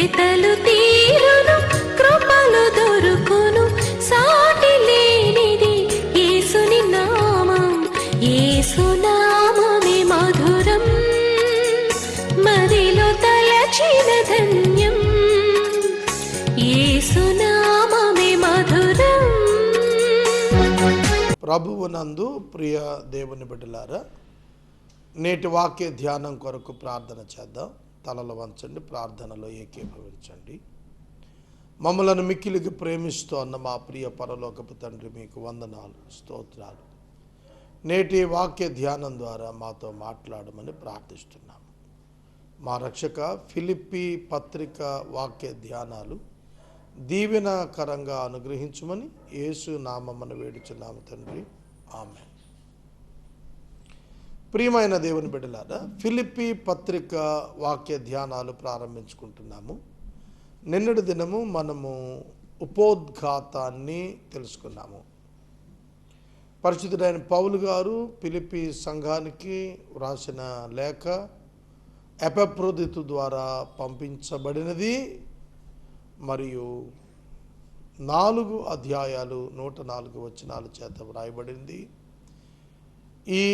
వెతలు తీరును, కృపలు దొరుకును, సాటి లేనిది యేసుని నామం. యేసునామమే మధురం, మదిలో తలచిన ధన్యం. యేసునామమే మధురం. ప్రభువునందు ప్రియ దేవుని బిడ్డలారా, నేటి వాక్య ధ్యానం కొరకు ప్రార్థన చేద్దాం. తలలు వంచండి, ప్రార్థనలో ఏకీభవించండి. మమ్మలను మిక్కిలికి ప్రేమిస్తూ అన్న మా ప్రియ పరలోకపు తండ్రి, మీకు వందనాలు, స్తోత్రాలు. నేటి వాక్య ధ్యానం ద్వారా మాతో మాట్లాడమని ప్రార్థిస్తున్నాము. మా రక్షక ఫిలిప్పీ పత్రిక వాక్య ధ్యానాలు దీవెనకరంగా అనుగ్రహించమని యేసు నామమున వేడుచున్నాము తండ్రి, ఆమేన్. ప్రియమైన దేవుని బిడ్డలారా, ఫిలిప్పీ పత్రిక వాక్య ధ్యానాలు ప్రారంభించుకుంటున్నాము. నిన్నటి దినము మనము ఉపోద్ఘాతాన్ని తెలుసుకున్నాము. పరిశుద్ధుడైన పౌలు గారు ఫిలిప్పీ సంఘానికి వ్రాసిన లేఖ ఎపఫ్రోదితు ద్వారా పంపించబడినది. మరియు 4 అధ్యాయాలు 104 వచనాల చేత వ్రాయబడింది. ఈ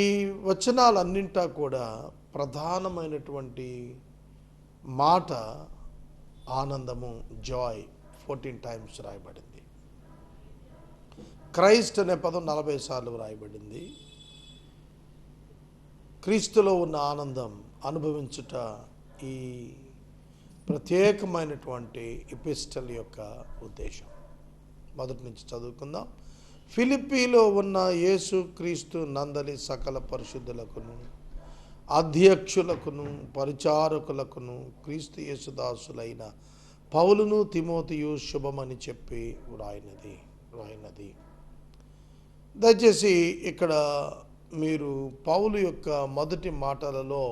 వచనాలన్నింటా కూడా ప్రధానమైనటువంటి మాట ఆనందము, జాయ్ 14 టైమ్స్ రాయబడింది. క్రైస్ట్ అనే పదం 40 సార్లు వ్రాయబడింది. క్రీస్తులో ఉన్న ఆనందం అనుభవించుట ఈ ప్రత్యేకమైనటువంటి ఎపిస్టల్ యొక్క ఉద్దేశం. మొదటి నుంచి చదువుకుందాం. ఫిలిప్పీలో ఉన్న యేసు క్రీస్తు నందలి సకల పరిశుద్ధులకును, అధ్యక్షులకును, పరిచారకులకును, క్రీస్తు యేసుదాసులైన పౌలును తిమోతియు శుభమని చెప్పి వ్రాయినది. దయచేసి ఇక్కడ మీరు పౌలు యొక్క మొదటి మాటలలో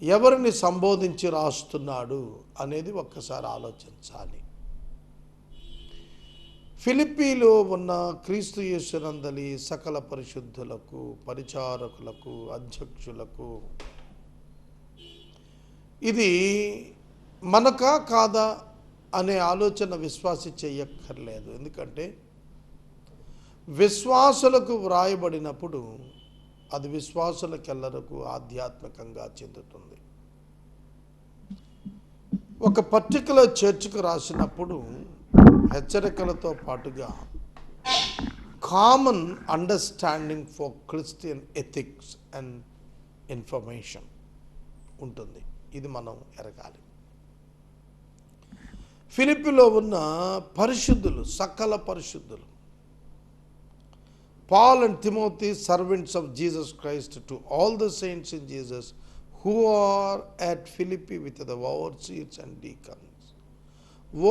ఎవరిని సంబోధించి రాస్తున్నాడు అనేది ఒక్కసారి ఆలోచించాలి. ఫిలిప్పీలో ఉన్న క్రీస్తు యేసునందలి సకల పరిశుద్ధులకు, పరిచారకులకు, అధ్యక్షులకు, ఇది మనకా కాదా అనే ఆలోచన విశ్వాసి చెయ్యక్కర్లేదు. ఎందుకంటే విశ్వాసులకు వ్రాయబడినప్పుడు అది విశ్వాసులకెల్లరకు ఆధ్యాత్మికంగా చెందుతుంది. ఒక పర్టికులర్ చర్చ్కు రాసినప్పుడు హెచ్చరికలతో పాటుగా common understanding for Christian ethics and information ఉంటుంది. ఇది మనం ఎరగాలి. ఫిలిప్పీలో ఉన్న పరిశుద్ధులు, సకల పరిశుద్ధులు, Paul and Timothy, servants of Jesus Christ, to all the saints in Jesus who are at Philippi with the overseers and deacons.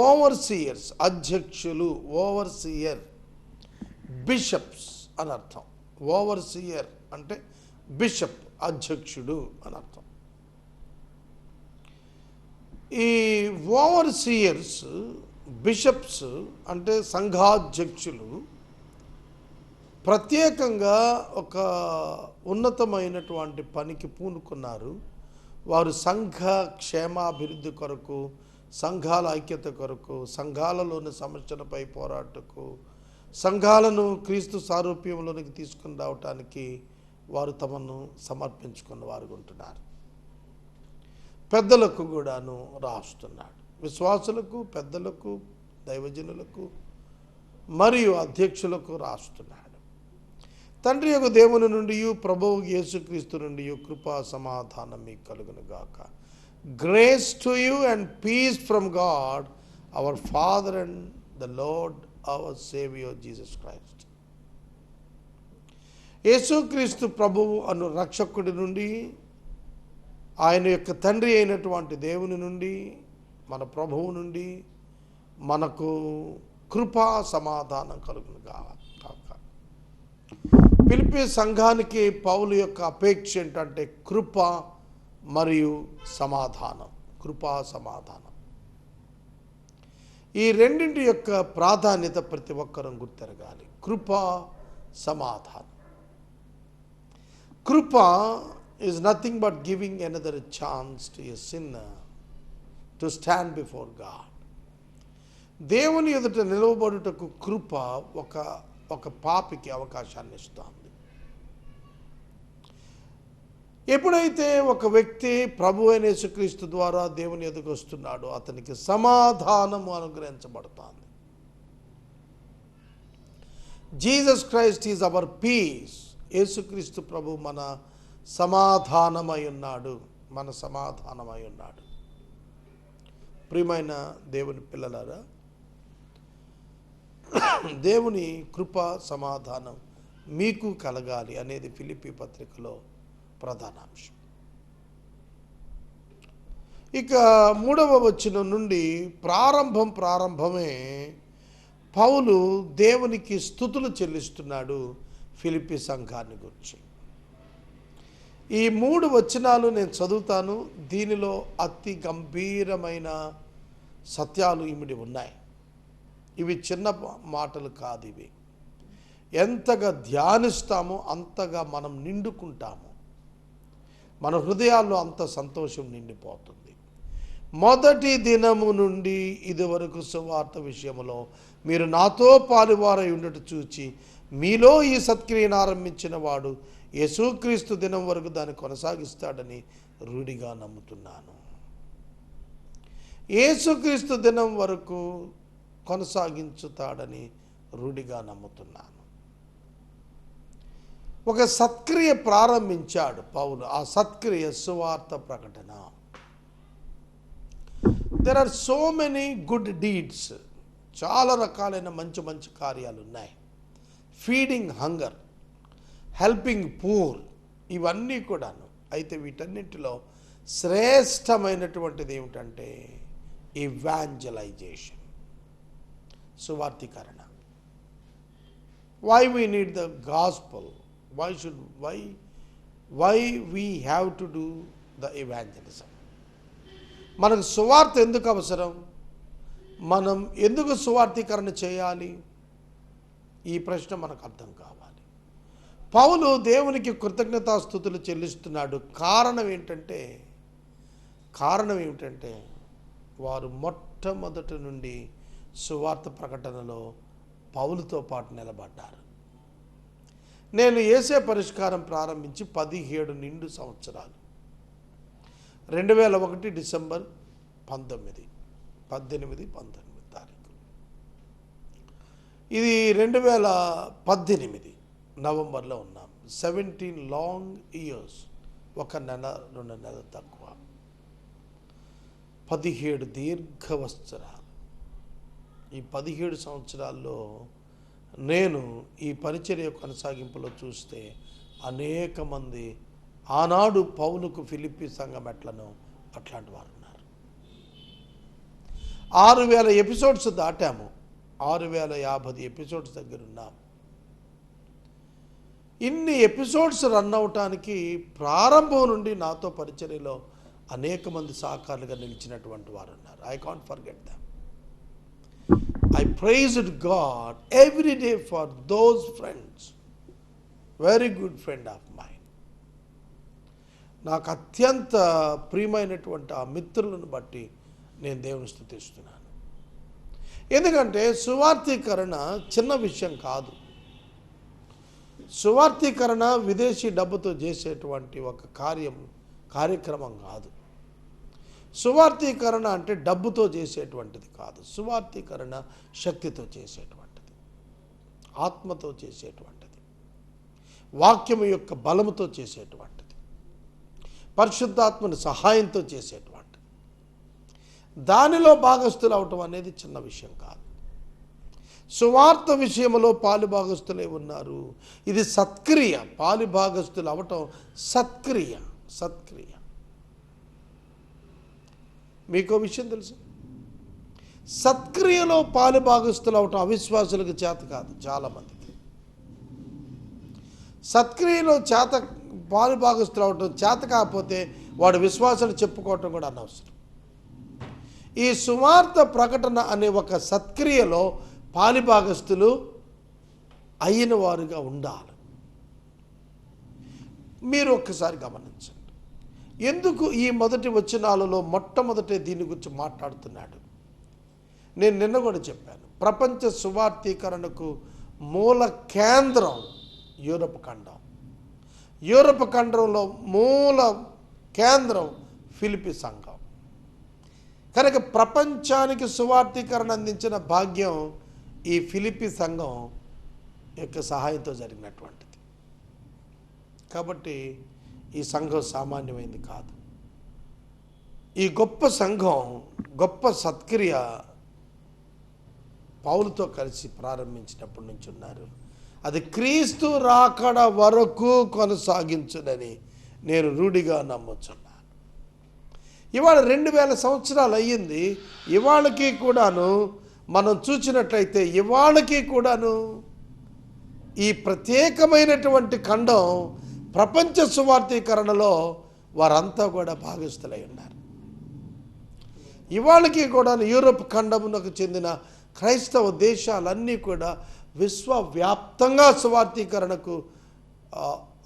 ఓవర్సియర్స్, అధ్యక్షులు, ఓవర్సియర్, బిషప్స్ అని అర్థం. ఓవర్సియర్ అంటే బిషప్, అధ్యక్షుడు అని అర్థం. ఈ ఓవర్సియర్స్, బిషప్స్ అంటే సంఘాధ్యక్షులు ప్రత్యేకంగా ఒక ఉన్నతమైనటువంటి పనికి పూనుకున్నారు. వారు సంఘ క్షేమాభివృద్ధి కొరకు, సంఘాల ఐక్యత కొరకు, సంఘాలలోని సమస్యలపై పోరాటకు, సంఘాలను క్రీస్తు సారూప్యంలోనికి తీసుకుని రావటానికి వారు తమను సమర్పించుకున్న వారు ఉంటున్నారు. పెద్దలకు కూడాను రాస్తున్నాడు. విశ్వాసులకు, పెద్దలకు, దైవజనులకు మరియు అధ్యక్షులకు రాస్తున్నాడు. తండ్రి యొక్క దేవుని నుండి, ప్రభువు యేసుక్రీస్తు నుండి కృపా సమాధానం మీకు కలుగును గాక. Grace to you and peace from God, our Father and the Lord, our Savior, Jesus Christ. యేసుక్రీస్తు ప్రభువు అను రక్షకుడి నుండి, ఆయన యొక్క తండ్రి అయినటువంటి దేవుని నుండి, మన ప్రభువు నుండి మనకు కృపా సమాధానం కలుగును గాక. ఫిలిప్పీ సంఘానికి పౌలు యొక్క అపేక్ష ఏంటంటే కృప మరియు సమాధానం, కృపా సమాధానం. ఈ రెండింటి యొక్క ప్రాధాన్యత ప్రతి ఒక్కరూ గుర్తెరగాలి. కృప, సమాధానం. కృప is nothing but giving another chance to a sinner to stand before God. దేవుని ఎదుట నిలవబడుటకు కృప ఒక పాపికి అవకాశాన్ని ఇస్తుంది. ఎప్పుడైతే ఒక వ్యక్తి ప్రభు అయిన యేసుక్రీస్తు ద్వారా దేవుని ఎదుగు వస్తున్నాడో అతనికి సమాధానము అనుగ్రహించబడుతుంది. Jesus Christ is our peace. యేసుక్రీస్తు ప్రభు మన సమాధానమై ఉన్నాడు, మన సమాధానమై ఉన్నాడు. ప్రియమైన దేవుని పిల్లలారా, దేవుని కృప సమాధానం మీకు కలగాలి అనేది ఫిలిప్పీ పత్రికలో ప్రధానాంశం. ఇక 3వ వచనం నుండి ప్రారంభమే పౌలు దేవునికి స్తుతులు చెల్లిస్తున్నాడు ఫిలిప్పీ సంఘాన్ని గురించి. ఈ 3 వచనాలు నేను చదువుతాను. దీనిలో అతి గంభీరమైన సత్యాలు ఇమిడి ఉన్నాయి. ఇవి చిన్న మాటలు కాదు. ఇవి ఎంతగా ధ్యానిస్తామో అంతగా మనం నిండుకుంటాము. మన హృదయాల్లో అంత సంతోషం నిండిపోతుంది. మొదటి దినము నుండి ఇదివరకు సువార్త విషయంలో మీరు నాతో పాలువారై ఉండట చూచి మీలో ఈ సత్క్రియను ఆరంభించిన వాడు యేసుక్రీస్తు దినం వరకు దాన్ని కొనసాగిస్తాడని రూఢిగా నమ్ముతున్నాను. యేసుక్రీస్తు దినం వరకు కొనసాగించుతాడని రూఢిగా నమ్ముతున్నాను. ఒక సత్క్రియ ప్రారంభించాడు పౌలు. ఆ సత్క్రియ సువార్త ప్రకటన. There are so many good deeds. చాలా రకాలైన మంచి కార్యాలు ఉన్నాయి. ఫీడింగ్ హంగర్, హెల్పింగ్ పూర్, ఇవన్నీ కూడాను. అయితే వీటన్నిటిలో శ్రేష్టమైనటువంటిది ఏమిటంటే ఇవాంజలైజేషన్, సువార్తీకరణ. Why we need the gospel, why we have to do the evangelism. మనకు సువార్త ఎందుకు అవసరం? మనం ఎందుకు సువార్తీకరణ చేయాలి? ఈ ప్రశ్న మనకు అర్థం కావాలి. పౌలు దేవునికి కృతజ్ఞతాస్తుతులు చెల్లిస్తున్నాడు. కారణం ఏమిటంటే వారు మొట్టమొదటి నుండి సువార్త ప్రకటనలో పౌలుతో పాటు నిలబడ్డారు. నేను యేసే పరిష్కారం ప్రారంభించి 17 నిండు సంవత్సరాలు. 2001 డిసెంబర్ 18 తారీఖు. ఇది 2018 నవంబర్లో ఉన్నాం. 17 లాంగ్ ఇయర్స్, 1 నెల 2 నెలలు తక్కువ, 17 దీర్ఘవత్సరాలు. ఈ 17 సంవత్సరాల్లో నేను ఈ పరిచర్య కొనసాగింపులో చూస్తే అనేక మంది ఆనాడు పౌలుకు ఫిలిప్పీ సంఘం ఎట్లనో అట్లాంటి వారు ఉన్నారు. 6000 ఎపిసోడ్స్ దాటాము. 6050 ఎపిసోడ్స్ దగ్గర ఉన్నాం. ఇన్ని ఎపిసోడ్స్ రన్ అవటానికి ప్రారంభం నుండి నాతో పరిచర్యలో అనేక మంది సహకారులుగా నిలిచినటువంటి వారు ఉన్నారు. I can't forget them. I praised God every day for those friends. Very good friend of mine. నాకు అత్యంత ప్రియమైనటువంటి ఆ మిత్రులను బట్టి నేను దేవుని స్తుతిస్తున్నాను. ఎందుకంటే సువార్తీకరణ చిన్న విషయం కాదు. సువార్తీకరణ విదేశీ డబ్బుతో చేసేటువంటి ఒక కార్యక్రమం కాదు. సువార్తీకరణ అంటే డబ్బుతో చేసేటువంటిది కాదు. సువార్తీకరణ శక్తితో చేసేటువంటిది, ఆత్మతో చేసేటువంటిది, వాక్యము యొక్క బలముతో చేసేటువంటిది, పరిశుద్ధాత్మని సహాయంతో చేసేటువంటిది. దానిలో భాగస్థులు అవటం అనేది చిన్న విషయం కాదు. సువార్త విషయంలో పాలుభాగస్తులే ఉన్నారు. ఇది సత్క్రియ. పాలుభాగస్తులు అవటం సత్క్రియ. మీకో విషయం తెలుసు, సత్క్రియలో పాలుభాగస్తులు అవటం అవిశ్వాసులకు చేత కాదు. చాలామందికి సత్క్రియలో పాలుభాగస్తులు అవటం చేత కాకపోతే వాడు విశ్వాసాలు చెప్పుకోవటం కూడా అనవసరం. ఈ సువార్త ప్రకటన అనే ఒక సత్క్రియలో పాలుభాగస్తులు అయిన వారుగా ఉండాలి. మీరు ఒక్కసారి గమనించండి. ఎందుకు ఈ మొదటి వచనాలలో మొట్టమొదటే దీని గురించి మాట్లాడుతున్నాడు? నేను నిన్న కూడా చెప్పాను, ప్రపంచ సువార్తీకరణకు మూల కేంద్రం యూరప్ ఖండం. యూరప్ ఖండంలో మూల కేంద్రం ఫిలిప్పీ సంఘం. కనుక ప్రపంచానికి సువార్తీకరణ అందించిన భాగ్యం ఈ ఫిలిప్పీ సంఘం యొక్క సహాయంతో జరిగినటువంటిది. కాబట్టి ఈ సంఘం సామాన్యమైంది కాదు. ఈ గొప్ప సంఘం, గొప్ప సత్క్రియ పౌలుతో కలిసి ప్రారంభించినప్పటి నుంచి ఉన్నారు. అది క్రీస్తు రాకడ వరకు కొనసాగించునని నేను రూఢిగా నమ్ముచున్నాను. ఇవాళ 2000 సంవత్సరాలు అయ్యింది. ఇవాళకి కూడాను మనం చూసినట్లయితే ఇవాళకి కూడాను ఈ ప్రత్యేకమైనటువంటి ఖండం ప్రపంచ సువార్తీకరణలో వారంతా కూడా భాగస్థులై ఉన్నారు. ఇవాళకి కూడా యూరప్ ఖండమునకు చెందిన క్రైస్తవ దేశాలన్నీ కూడా విశ్వవ్యాప్తంగా సువార్తీకరణకు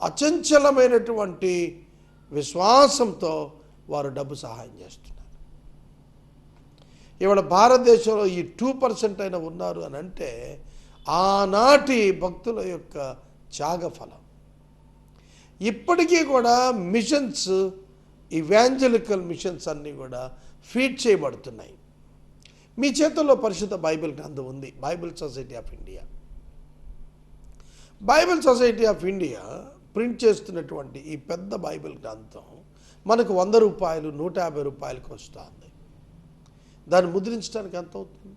అచంచలమైనటువంటి విశ్వాసంతో వారు డబ్బు సహాయం చేస్తున్నారు. ఇవాళ భారతదేశంలో ఈ 2% అయినా ఉన్నారు అని అంటే ఆనాటి భక్తుల యొక్క త్యాగఫలం. ఇప్పటికీ కూడా మిషన్స్, ఇవాంజలికల్ మిషన్స్ అన్నీ కూడా ఫీడ్ చేయబడుతున్నాయి. మీ చేతుల్లో పరిశుద్ధ బైబిల్ గ్రంథం ఉంది, Bible society of India. Bible society of India print చేస్తున్నటువంటి ఈ పెద్ద బైబిల్ గ్రంథం మనకు 100 రూపాయలు, 150 రూపాయలకు వస్తుంది. దాన్ని ముద్రించడానికి ఎంత అవుతుంది?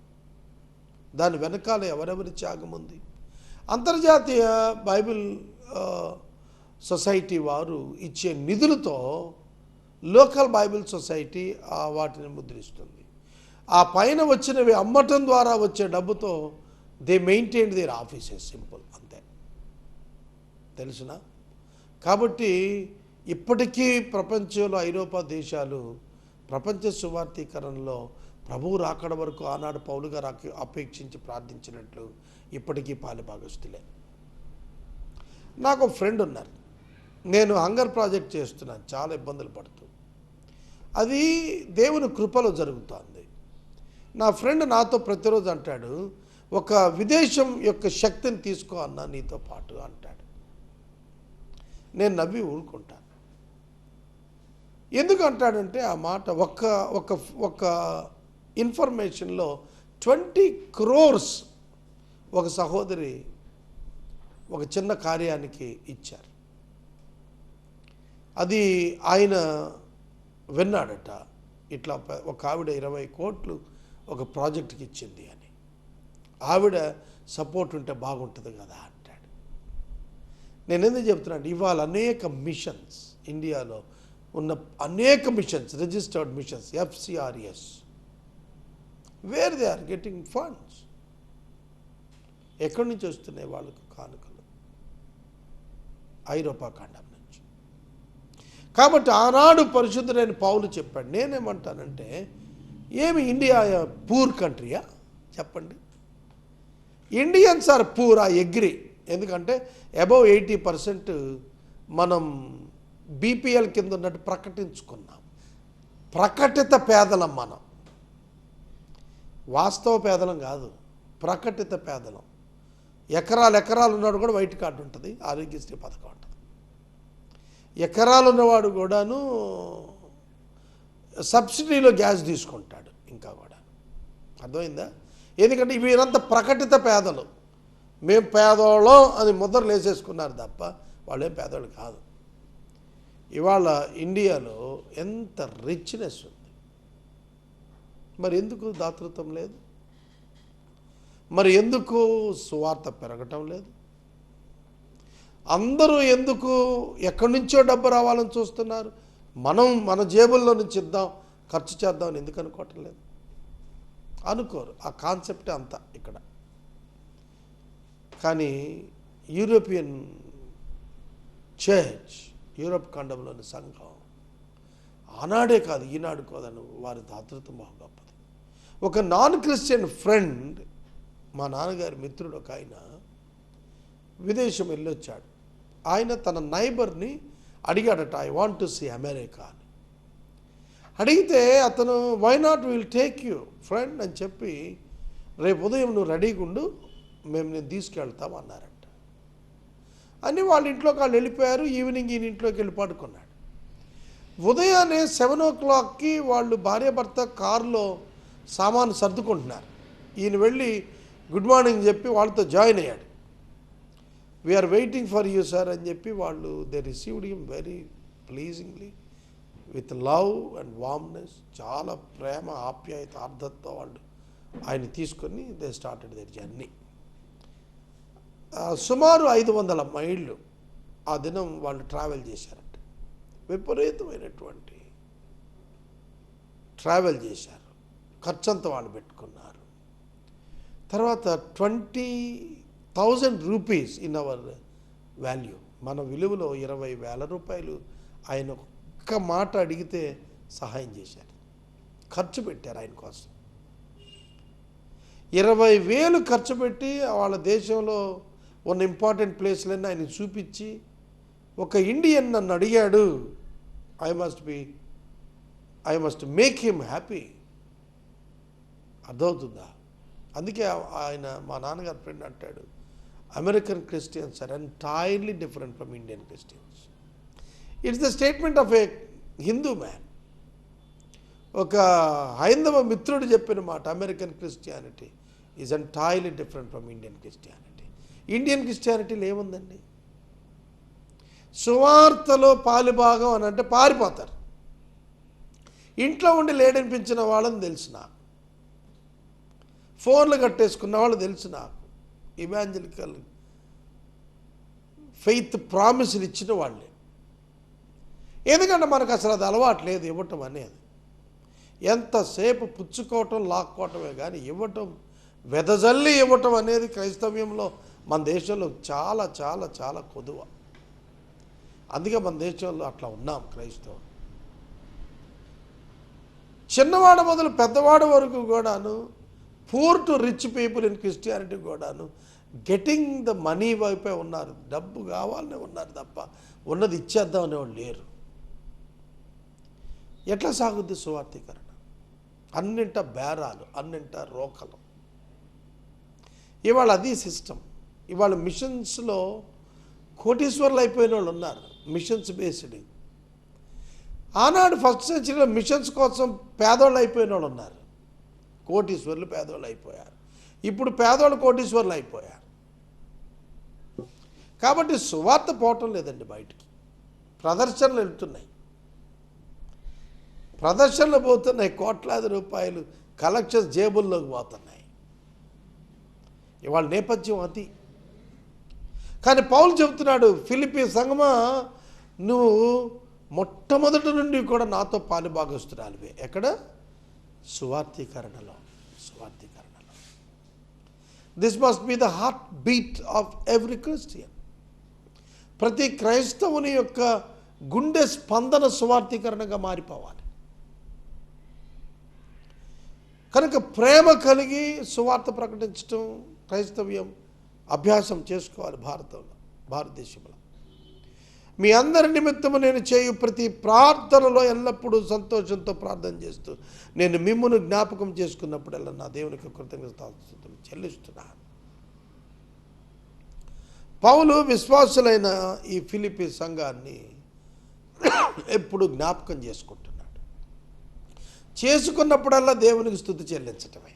దాని వెనకాల ఎవరెవరి త్యాగం ఉంది? అంతర్జాతీయ బైబిల్ సొసైటీ వారు ఇచ్చే నిధులతో లోకల్ బైబిల్ సొసైటీ వాటిని ముద్రిస్తుంది. ఆ పైన వచ్చినవి అమ్మటం ద్వారా వచ్చే డబ్బుతో they maintain their offices, simple, అంతే. తెలుసునా? కాబట్టి ఇప్పటికీ ప్రపంచంలో ఐరోపా దేశాలు ప్రపంచ సువార్తీకరణలో ప్రభువు రాకడ వరకు ఆనాడు పౌలు గారు అపేక్షించి ప్రార్థించినట్లు ఇప్పటికీ పాలుభాగస్తులే. నాకు ఫ్రెండ్ ఉన్నారు, నేను హంగర్ ప్రాజెక్ట్ చేస్తున్నాను, చాలా ఇబ్బందులు పడుతూ. అది దేవుని కృపలో జరుగుతుంది. నా ఫ్రెండ్ నాతో ప్రతిరోజు అంటాడు, ఒక విదేశం యొక్క శక్తిని తీసుకో అన్నా నీతో పాటు అంటాడు. నేను నవ్వి ఊరుకుంటాను. ఎందుకు అంటాడంటే ఆ మాట ఒక ఇన్ఫర్మేషన్లో 20 crores ఒక సహోదరి ఒక చిన్న కార్యానికి ఇచ్చారు. అది ఆయన విన్నాడట, ఇట్లా ఒక ఆవిడ 20 కోట్లు ఒక ప్రాజెక్ట్కి ఇచ్చింది అని. ఆవిడ సపోర్ట్ ఉంటే బాగుంటుంది కదా అంటాడు. నేను ఎందుకు చెప్తున్నాను, ఇవాళ అనేక మిషన్స్, ఇండియాలో ఉన్న అనేక missions, registered missions, FCRS, where they are getting funds. ఎక్కడి నుంచి వస్తున్నాయి వాళ్ళకు కానుకలు? ఐరోపా ఖండం నుంచి. కాబట్టి ఆనాడు పరిశుద్ధుడైన పౌలు చెప్పాడు. నేనేమంటానంటే, ఏమి ఇండియా పూర్ కంట్రీయా? చెప్పండి. ఇండియన్స్ ఆర్ పూర్, ఆ అగ్రి. ఎందుకంటే అబౌవ్ 80% మనం BPL కింద ఉన్నట్టు ప్రకటించుకున్నాం. ప్రకటిత పేదలం మనం, వాస్తవ పేదలం కాదు, ప్రకటిత పేదలం. ఎకరాలు ఉన్నాడు కూడా వైట్ కార్డు ఉంటుంది, ఆరోగ్యశ్రీ పథకం ఉంటుంది. ఎకరాలు ఉన్నవాడు కూడాను సబ్సిడీలో గ్యాస్ తీసుకుంటాడు ఇంకా కూడా. అర్థమైందా? ఎందుకంటే వీరంతా ప్రకటిత పేదలు. మేము పేదోళ్ళం అని ముద్రలు వేసేసుకున్నారు తప్ప వాళ్ళేం పేదోళ్ళు కాదు. ఇవాళ ఇండియాలో ఎంత రిచ్నెస్ ఉంది, మరి ఎందుకు దాతృత్వం లేదు? మరి ఎందుకు సువార్త పెరగటం లేదు? అందరూ ఎందుకు ఎక్కడి నుంచో డబ్బు రావాలని చూస్తున్నారు? మనం మన జేబుల్లో నుంచి ఇద్దాం, ఖర్చు చేద్దామని ఎందుకు అనుకోవటం లేదు? అనుకోరు. ఆ కాన్సెప్టే అంతా ఇక్కడ. కానీ యూరోపియన్ చర్చ్, యూరోప్ ఖండంలోని సంఘం ఆనాడే కాదు ఈనాడు కాదని వారి దాతృత్వం బాగా గొప్పది. ఒక నాన్ క్రిస్టియన్ ఫ్రెండ్, మా నాన్నగారి మిత్రుడు ఒక ఆయన విదేశం వెళ్ళొచ్చాడు. ఆయన తన నైబర్ని అడిగాడట, I want to see America అని. అడిగితే అతను why not will take you friend అని చెప్పి రేపు ఉదయం నువ్వు రెడీగా ఉండు, నేను తీసుకెళ్తాం అన్నారంట. అని వాళ్ళ ఇంట్లోకి వాళ్ళు వెళ్ళిపోయారు. ఈవినింగ్ ఈయన ఇంట్లోకి వెళ్ళి పడుకున్నాడు. ఉదయాన్నే 7 o'clockకి వాళ్ళు భార్యాభర్త కారులో సామాను సర్దుకుంటున్నారు. ఈయన వెళ్ళి గుడ్ మార్నింగ్ చెప్పి వాళ్ళతో జాయిన్ అయ్యాడు. We are waiting for you sir అని చెప్పి వాళ్ళు they received him very pleasingly with love and warmness. చాలా ప్రేమ, ఆప్యాయత, ఆర్ద్రతతో వాళ్ళు ఆయన తీసుకొని దే స్టార్టెడ్ దేర్ జర్నీ. సుమారు 500 మైళ్ళు ఆ దినం వాళ్ళు ట్రావెల్ చేశారంట. విపరీతమైనటువంటి ట్రావెల్ చేశారు. ఖర్చంతా వాళ్ళు పెట్టుకున్నారు. తర్వాత 20,000 రూపీస్ ఇన్ అవర్ వాల్యూ, మన విలువలో 20,000 రూపాయలు ఆయన ఒక్క మాట అడిగితే సహాయం చేశారు, ఖర్చు పెట్టారు ఆయన కోసం. 20,000 ఖర్చు పెట్టి వాళ్ళ దేశంలో ఉన్న ఇంపార్టెంట్ ప్లేస్లన్నీ ఆయన చూపించి, ఒక ఇండియన్ నన్ను అడిగాడు, I must make him happy. అర్థమవుతుందా? అందుకే ఆయన మా నాన్నగారి ఫ్రెండ్ అంటాడు, American Christians are entirely different from Indian Christians. It's the statement of a Hindu man. ఒక హైందవ మిత్రుడు చెప్పిన మాట, American Christianity is entirely different from Indian Christianity. Indian క్రిస్టియానిటీలో ఏముందండి? సువార్తలో పాలుభాగం అని అంటే పారిపోతారు. ఇంట్లో ఉండి లేడనిపించిన వాళ్ళని తెలుసు నాకు, ఫోన్లు కట్టేసుకున్న వాళ్ళు తెలుసు నాకు, ఇవాంజలికల్ ఫెయిత్ ప్రామిస్లు ఇచ్చిన వాళ్ళే. ఎందుకంటే మనకు అసలు అది అలవాటు లేదు ఇవ్వటం అనేది. ఎంతసేపు పుచ్చుకోవటం, లాక్కోవటమే కానీ ఇవ్వటం, వెదజల్లి ఇవ్వటం అనేది క్రైస్తవ్యంలో మన దేశంలో చాలా చాలా చాలా కొదువ. అందుకే మన దేశంలో అట్లా ఉన్నాం క్రైస్తవం. చిన్నవాడు మొదలు పెద్దవాడు వరకు కూడాను, poor to rich people in Christianity కూడాను గెటింగ్ ద మనీ వైపే ఉన్నారు. డబ్బు కావాలనే ఉన్నారు తప్ప ఉన్నది ఇచ్చేద్దాం అనేవాళ్ళు లేరు. ఎట్లా సాగుద్ది సువార్థీకరణ? అన్నింట బేరాలు, అన్నింట రోకలు. ఇవాళ అది సిస్టమ్. ఇవాళ మిషన్స్లో కోటీశ్వర్లు అయిపోయిన వాళ్ళు ఉన్నారు, మిషన్స్ బేస్డ్. ఆనాడు ఫస్ట్ సెంచరీలో మిషన్స్ కోసం పేదోళ్ళు అయిపోయిన వాళ్ళు ఉన్నారు, కోటీశ్వర్లు పేదోళ్ళు అయిపోయారు. ఇప్పుడు పేదోళ్ళు కోటీశ్వర్లు అయిపోయారు. కాబట్టి సువార్త పోవటం లేదండి బయటికి. ప్రదర్శనలు వెళ్తున్నాయి, ప్రదర్శనలు పోతున్నాయి, కోట్లాది రూపాయలు కలెక్షన్స్ జేబుల్లోకి పోతున్నాయి. ఇవాళ నేపథ్యం అది. కానీ పౌలు చెబుతున్నాడు, ఫిలిప్పీ సంగమా, నువ్వు మొట్టమొదటి నుండి కూడా నాతో పాలుభాగస్తురాలివే. ఎక్కడ? సువార్థీకరణలో. సువార్థీకరణలో. This must be the heart beat of every Christian. ప్రతి క్రైస్తవుని యొక్క గుండె స్పందన సువార్థీకరణగా మారిపోవాలి. కనుక ప్రేమ కలిగి సువార్త ప్రకటించడం క్రైస్తవ్యం అభ్యాసం చేసుకోవాలి భారతదేశంలో. మీ అందరి నిమిత్తము నేను చేయు ప్రతి ప్రార్థనలో ఎల్లప్పుడూ సంతోషంతో ప్రార్థన చేస్తూ నేను మిమ్మును జ్ఞాపకం చేసుకున్నప్పుడల్లా నా దేవునికి కృతజ్ఞతాస్తుతులు చెల్లిస్తున్నాను. పౌలు విశ్వాసులైన ఈ ఫిలిప్పీ సంఘాన్ని ఎప్పుడు జ్ఞాపకం చేసుకుంటున్నాడు. చేసుకున్నప్పుడల్లా దేవునికి స్తుతి చెల్లించటమే.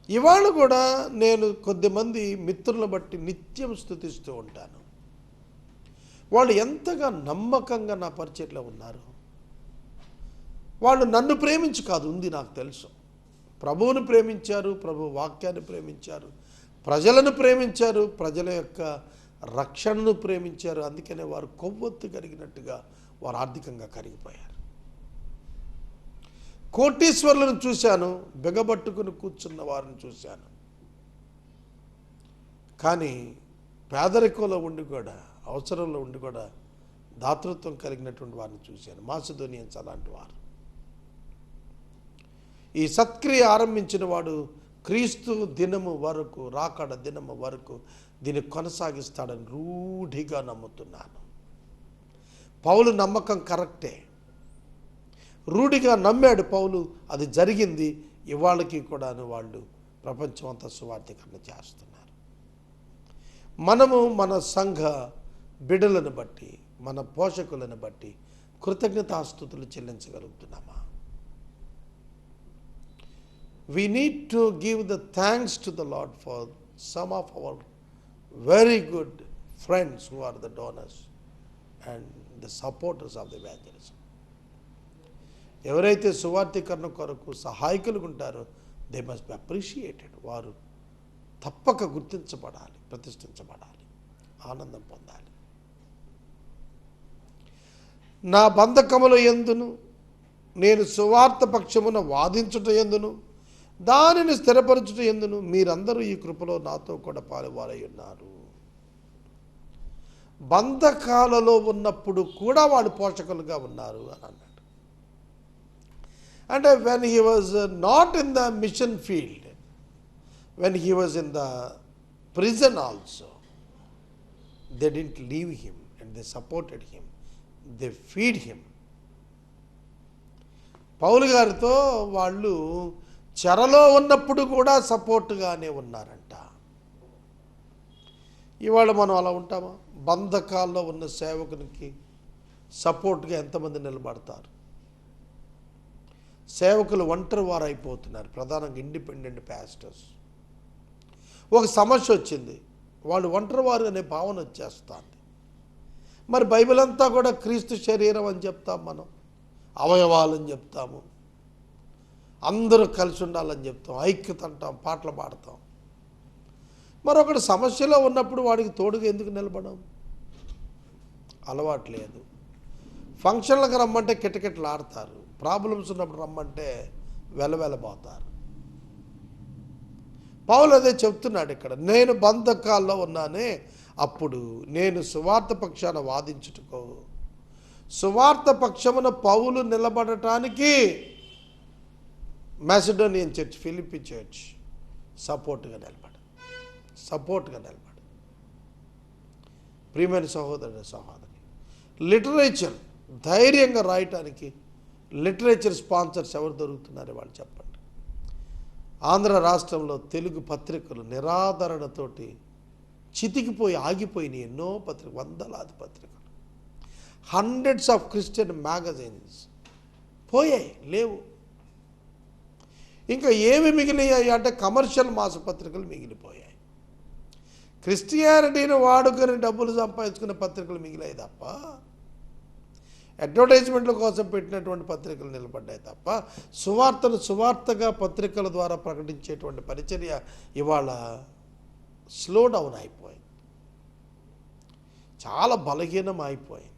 ఇవాళ కూడా నేను కొద్దిమంది మిత్రులను బట్టి నిత్యం స్తుతిస్తూ ఉంటాను. వాళ్ళు ఎంతగా నమ్మకంగా నా పరిచయంలో ఉన్నారు. వాళ్ళు నన్ను ప్రేమించి కాదు, ఉంది నాకు తెలుసు, ప్రభువును ప్రేమించారు, ప్రభు వాక్యాన్ని ప్రేమించారు, ప్రజలను ప్రేమించారు, ప్రజల యొక్క రక్షణను ప్రేమించారు. అందుకనే వారు కొవ్వొత్తు కరిగినట్టుగా వారు ఆర్థికంగా కరిగిపోయారు. కోటీశ్వర్లను చూశాను, బెగబట్టుకుని కూర్చున్న వారిని చూశాను. కానీ పేదరికంలో ఉండి కూడా, అవసరంలో ఉండి కూడా దాతృత్వం కలిగినటువంటి వారిని చూశాను. మాసిదోనియన్స్ అలాంటి వారు. ఈ సత్క్రియ ఆరంభించిన వాడు క్రీస్తు దినము వరకు, రాకడ దినము వరకు దీన్ని కొనసాగిస్తాడని రూఢిగా నమ్ముతున్నాను. పౌలు నమ్మకం కరెక్టే. రూఢిగా నమ్మాడు పౌలు, అది జరిగింది. ఇవాళకి కూడాను వాళ్ళు ప్రపంచం అంతా సువార్థీకరణ చేస్తున్నారు. మనము మన సంఘ బిడ్డలను బట్టి, మన పోషకులను బట్టి కృతజ్ఞతాస్తుతులు చెల్లించగలుగుతున్నామా? We need to give the thanks to the Lord for some of our very good friends who are the donors and the supporters of the evangelism. ఎవరైతే సువార్థీకరణ కొరకు సహాయకులుగా ఉంటారో దే మస్ట్ బి అప్రిషియేటెడ్. వారు తప్పక గుర్తించబడాలి, ప్రతిష్ఠించబడాలి, ఆనందం పొందాలి. నా బంధకముల యందును నేను సువార్త పక్షమున వాదించుట యందును దానిని స్థిరపరచుట యందును మీరందరూ ఈ కృపలో నాతో కూడా పాలువారై ఉన్నారు. బంధకాలలో ఉన్నప్పుడు కూడా వాళ్ళు పోషకులుగా ఉన్నారు అని అన్నాడు. అంటే when he was not in the mission field, when he was in the prison also, they didn't leave him and they supported him, they feed him. పౌలు గారితో వాళ్ళు చెరలో ఉన్నప్పుడు కూడా సపోర్ట్గానే ఉన్నారంట. ఇవాళ మనం అలా ఉంటామా? బంధకాల్లో ఉన్న సేవకునికి సపోర్ట్గా ఎంతమంది నిలబడతారు? సేవకులు ఒంటరి వారు అయిపోతున్నారు, ప్రధానంగా ఇండిపెండెంట్ పాస్టర్స్. ఒక సమస్య వచ్చింది, వాళ్ళు ఒంటరి వారు అనే భావన వచ్చేస్తుంది. మరి బైబిల్ అంతా కూడా క్రీస్తు శరీరం అని చెప్తాం, మనం అవయవాలని చెప్తాము, అందరూ కలిసి ఉండాలని చెప్తాం, ఐక్యత అంటాం, పాటలు పాడతాం. మరొకటి సమస్యలో ఉన్నప్పుడు వాడికి తోడుగా ఎందుకు నిలబడం? అలవాటు లేదు. ఫంక్షన్లకు రమ్మంటే కిటకిటలు ఆడతారు, ప్రాబ్లమ్స్ ఉన్నప్పుడు రమ్మంటే వెలవెలబోతారు. పౌలు అదే చెప్తున్నాడు ఇక్కడ, నేను బంధకాల్లో ఉన్నానే, అప్పుడు నేను సువార్త పక్షాన వాదించుటకో, సువార్త పక్షమున పౌలు నిలబడటానికి మాసిడోనియన్ చర్చ్, ఫిలిప్పీ చర్చ్ సపోర్ట్గా నిలబడు. ప్రియమైన సహోదరుడు సహోదరి, లిటరేచర్ ధైర్యంగా రాయటానికి లిటరేచర్ స్పాన్సర్స్ ఎవరు దొరుకుతున్నారు వాళ్ళు చెప్పండి. ఆంధ్ర రాష్ట్రంలో తెలుగు పత్రికలు నిరాదరణతోటి చితికిపోయి ఆగిపోయినాయి. ఎన్నో పత్రికలు, వందలాది పత్రికలు, హండ్రెడ్స్ ఆఫ్ క్రిస్టియన్ మ్యాగజైన్స్ పోయాయి, లేవు. ఇంకా ఏమి మిగిలినాయి అంటే కమర్షియల్ మాసపత్రికలు మిగిలిపోయాయి. క్రిస్టియానిటీని వాడుకొని డబ్బులు సంపాదించుకునే పత్రికలు మిగిలాయి తప్ప, అడ్వర్టైజ్మెంట్ల కోసం పెట్టినటువంటి పత్రికలు నిలబడ్డాయి తప్ప, సువార్తను సువార్తగా పత్రికల ద్వారా ప్రకటించేటువంటి పరిచర్య ఇవాళ స్లో డౌన్ అయిపోయింది, చాలా బలహీనం అయిపోయింది.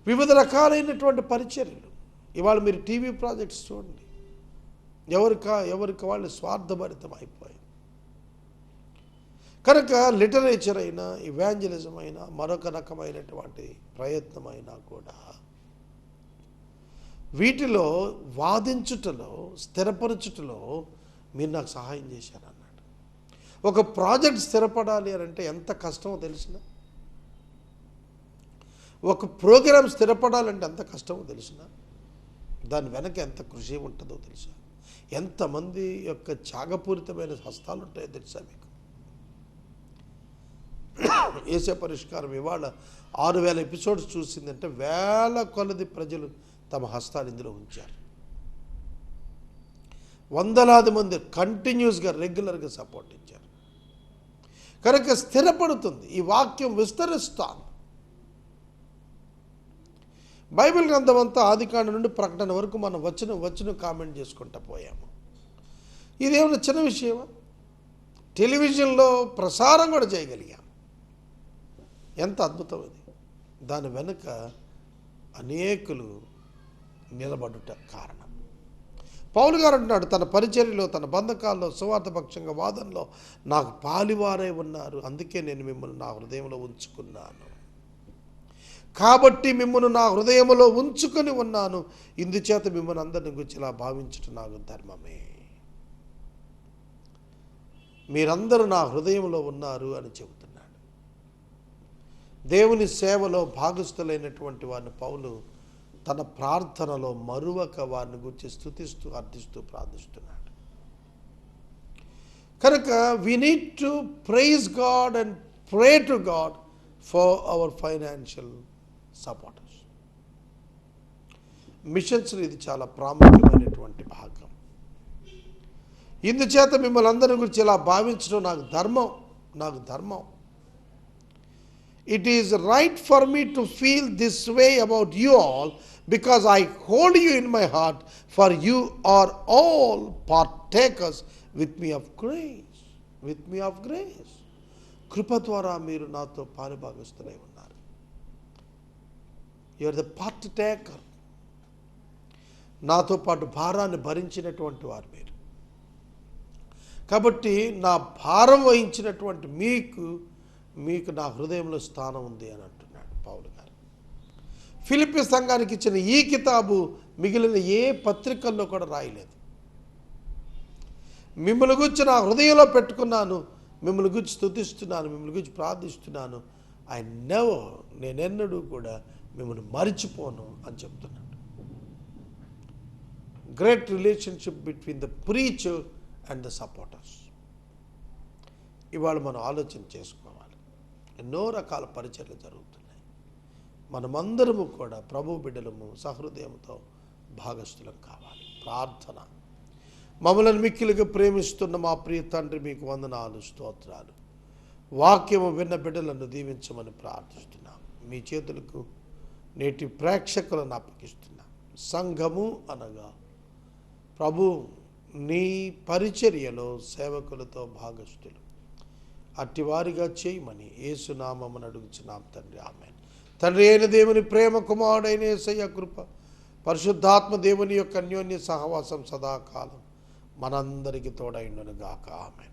వివిధ రకాలైనటువంటి పరిచర్యలు ఇవాళ మీరు టీవీ ప్రాజెక్ట్స్ చూడండి, ఎవరికి వాళ్ళు స్వార్థభరితం అయిపోయింది. కనుక లిటరేచర్ అయినా, ఇవాంజలిజం అయినా, మరొక రకమైనటువంటి ప్రయత్నం అయినా కూడా వీటిలో వాదించుటలో, స్థిరపరచుటలో మీరు నాకు సహాయం చేశారన్నాడు. ఒక ప్రాజెక్ట్ స్థిరపడాలి అని అంటే ఎంత కష్టమో తెలిసిన, ఒక ప్రోగ్రాం స్థిరపడాలంటే ఎంత కష్టమో తెలిసిన, దాని వెనక ఎంత కృషి ఉంటుందో తెలుసా, ఎంతమంది యొక్క త్యాగపూరితమైన హస్తాలు ఉంటాయో తెలుసా మీకు. ఏసే పరిష్కారం ఇవాళ 6000 ఎపిసోడ్స్ చూసిందంటే వేల కొలది ప్రజలు తమ హస్తాలు ఇందులో ఉంచారు. వందలాది మంది కంటిన్యూస్గా రెగ్యులర్గా సపోర్ట్ ఇచ్చారు. కనుక స్థిరపడుతుంది, ఈ వాక్యం విస్తరిస్తాను. బైబిల్ గ్రంథం అంతా ఆదికాండ నుండి ప్రకటన వరకు మనం వచ్చిన కామెంట్ చేసుకుంటూ పోయాము. ఇదేమన్నా చిన్న విషయమా? టెలివిజన్లో ప్రసారం కూడా చేయగలిగాం. ఎంత అద్భుతం ఇది! దాని వెనుక అనేకులు నిలబడుట కారణం. పౌలు గారు అంటున్నాడు, తన పరిచర్యలో, తన బంధకాల్లో, సువార్తపక్షంగా వాదనలో నాకు పాలివారై ఉన్నారు, అందుకే నేను మిమ్మల్ని నా హృదయంలో ఉంచుకున్నాను. కాబట్టి మిమ్మల్ని నా హృదయంలో ఉంచుకొని ఉన్నాను, ఇందుచేత మిమ్మల్ని అందరిని గురించి ఇలా భావించటం నాకు ధర్మమే. మీరందరూ నా హృదయంలో ఉన్నారు అని చెబుతున్నాడు. దేవుని సేవలో భాగస్థులైనటువంటి వారిని పౌలు తన ప్రార్థనలో మరువక వారిని గురించి స్తుతిస్తూ అర్థిస్తూ ప్రార్థిస్తున్నాడు. కనుక we need to praise God and pray to God for our financial supporters. Missions ఇది చాలా ప్రాముఖ్యమైనటువంటి భాగం. ఇందుచేత మిమ్మల్ని అందరి గురించి ఇలా భావించడం నాకు ధర్మం. It is right for me to feel this way about you all because I hold you in my heart, for you are all partakers with me of grace. కృప ద్వారా మీరు నాతో పాలుభాగస్తులై ఉన్నారు. You are the partaker. నాతో పాటు భారాన్ని భరించినటువంటి వారు మీరు. కాబట్టి నా భారం వహించినటువంటి మీకు నా హృదయంలో స్థానం ఉంది అని అంటున్నాడు పౌలు గారు. ఫిలిప్పీ సంఘానికి ఇచ్చిన ఈ కితాబు మిగిలిన ఏ పత్రికల్లో కూడా రాయలేదు. మిమ్మల్ని గురించి నా హృదయంలో పెట్టుకున్నాను, మిమ్మల్ని గురించి స్తుతిస్తున్నాను, మిమ్మల్ని గురించి ప్రార్థిస్తున్నాను. నేనెన్నడూ కూడా మిమ్మల్ని మరిచిపోను అని చెప్తున్నాడు. Great relationship between the preacher and the supporters. ఇవాళ మనం ఆలోచన చేసుకోవాలి. ఎన్నో రకాల పరిచర్యలు జరుగుతున్నాయి. మనమందరము కూడా ప్రభు బిడ్డలము సహృదయంతో భాగస్థులం కావాలి. ప్రార్థన. మమ్మల్ని మిక్కిలిగా ప్రేమిస్తున్న మా ప్రియ తండ్రి, మీకు వందనాలు, స్తోత్రాలు. వాక్యము విన్న బిడ్డలను దీవించమని ప్రార్థిస్తున్నాం. మీ చేతులకు నేటి ప్రేక్షకులను అప్పగిస్తున్నాం. సంఘము అనగా ప్రభు నీ పరిచర్యలో సేవకులతో భాగస్థులు అట్టివారిగా చేయమని యేసునామమున అడుగుచున్నాం తండ్రి, ఆమేన్. తండ్రి అయిన దేవుని ప్రేమ, కుమారుడైన యేసయ్య కృప, పరిశుద్ధాత్మ దేవుని యొక్క అన్యోన్య సహవాసం సదాకాలం మనందరికీ తోడైండును గాక, ఆమేన్.